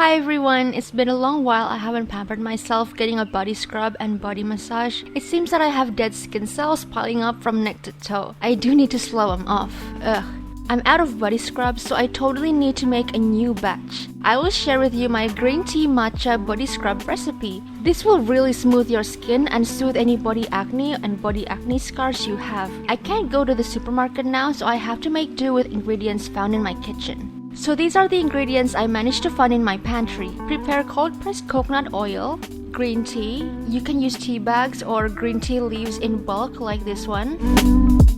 Hi everyone, it's been a long while I haven't pampered myself getting a body scrub and body massage. It seems that I have dead skin cells piling up from neck to toe. I do need to slow them off. Ugh. I'm out of body scrubs, so I totally need to make a new batch. I will share with you my green tea matcha body scrub recipe. This will really smooth your skin and soothe any body acne and body acne scars you have. I can't go to the supermarket now, so I have to make do with ingredients found in my kitchen. So these are the ingredients I managed to find in my pantry. Prepare cold-pressed coconut oil, green tea. You can use tea bags or green tea leaves in bulk like this one.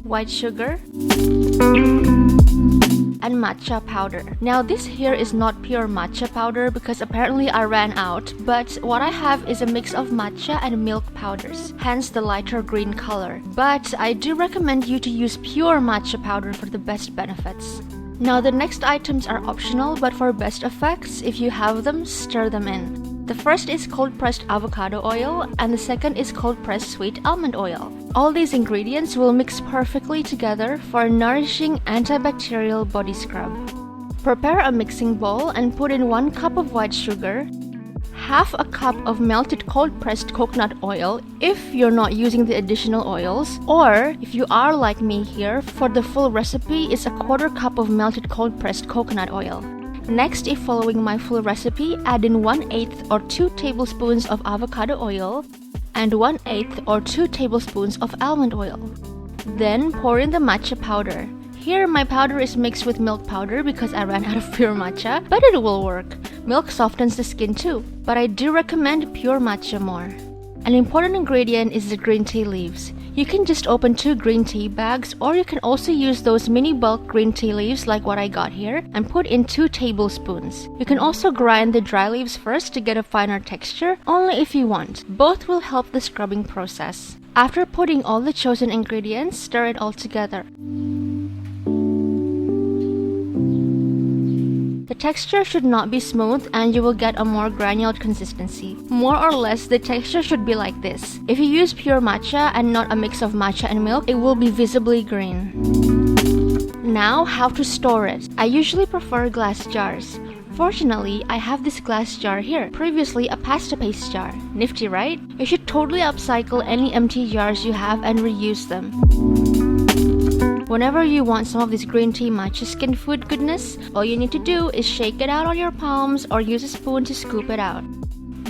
White sugar. And matcha powder. Now this here is not pure matcha powder because apparently I ran out, but what I have is a mix of matcha and milk powders, hence the lighter green color. But I do recommend you to use pure matcha powder for the best benefits. Now the next items are optional, but for best effects, if you have them, stir them in. The first is cold-pressed avocado oil, and the second is cold-pressed sweet almond oil. All these ingredients will mix perfectly together for a nourishing antibacterial body scrub. Prepare a mixing bowl and put in 1 cup of white sugar, half a cup of melted cold-pressed coconut oil if you're not using the additional oils, or if you are like me here, for the full recipe is a 1/4 cup of melted cold-pressed coconut oil. Next, if following my full recipe, add in 1/8 or 2 tablespoons of avocado oil and 1/8 or 2 tablespoons of almond oil. Then pour in the matcha powder. Here, my powder is mixed with milk powder because I ran out of pure matcha, but it will work. Milk softens the skin too, but I do recommend pure matcha more. An important ingredient is the green tea leaves. You can just open 2 green tea bags, or you can also use those mini bulk green tea leaves like what I got here and put in 2 tablespoons. You can also grind the dry leaves first to get a finer texture, only if you want. Both will help the scrubbing process. After putting all the chosen ingredients, stir it all together. The texture should not be smooth and you will get a more granulate consistency. More or less, the texture should be like this. If you use pure matcha and not a mix of matcha and milk, it will be visibly green. Now, how to store it. I usually prefer glass jars. Fortunately, I have this glass jar here, previously a pasta paste jar. Nifty, right? You should totally upcycle any empty jars you have and reuse them. Whenever you want some of this green tea matcha skin food goodness, all you need to do is shake it out on your palms or use a spoon to scoop it out.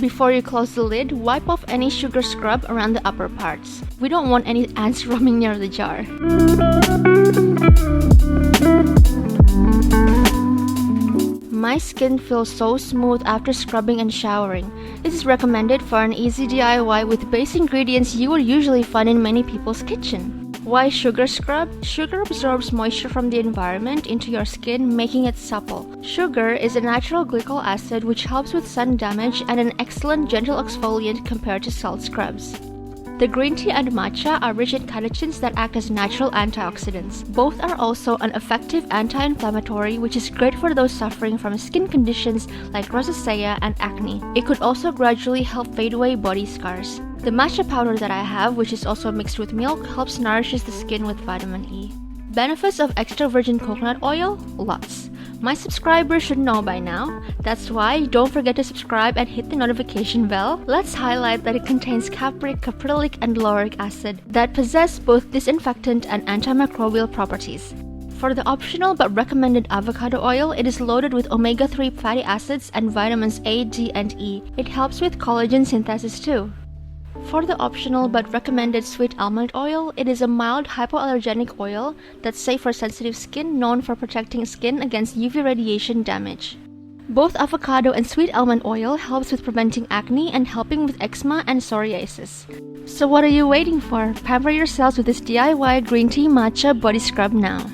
Before you close the lid, wipe off any sugar scrub around the upper parts. We don't want any ants roaming near the jar. My skin feels so smooth after scrubbing and showering. This is recommended for an easy DIY with base ingredients you will usually find in many people's kitchen. Why sugar scrub? Sugar absorbs moisture from the environment into your skin, making it supple. Sugar is a natural glycol acid which helps with sun damage and an excellent gentle exfoliant compared to salt scrubs. The green tea and matcha are rich in catechins that act as natural antioxidants. Both are also an effective anti-inflammatory, which is great for those suffering from skin conditions like rosacea and acne. It could also gradually help fade away body scars. The matcha powder that I have, which is also mixed with milk, helps nourishes the skin with vitamin E. Benefits of extra virgin coconut oil? Lots. My subscribers should know by now. That's why don't forget to subscribe and hit the notification bell. Let's highlight that it contains capric, caprylic, and lauric acid that possess both disinfectant and antimicrobial properties. For the optional but recommended avocado oil, it is loaded with omega-3 fatty acids and vitamins A, D, and E. It helps with collagen synthesis too. For the optional but recommended sweet almond oil, it is a mild hypoallergenic oil that's safe for sensitive skin, known for protecting skin against UV radiation damage. Both avocado and sweet almond oil helps with preventing acne and helping with eczema and psoriasis. So what are you waiting for? Pamper yourselves with this DIY green tea matcha body scrub now.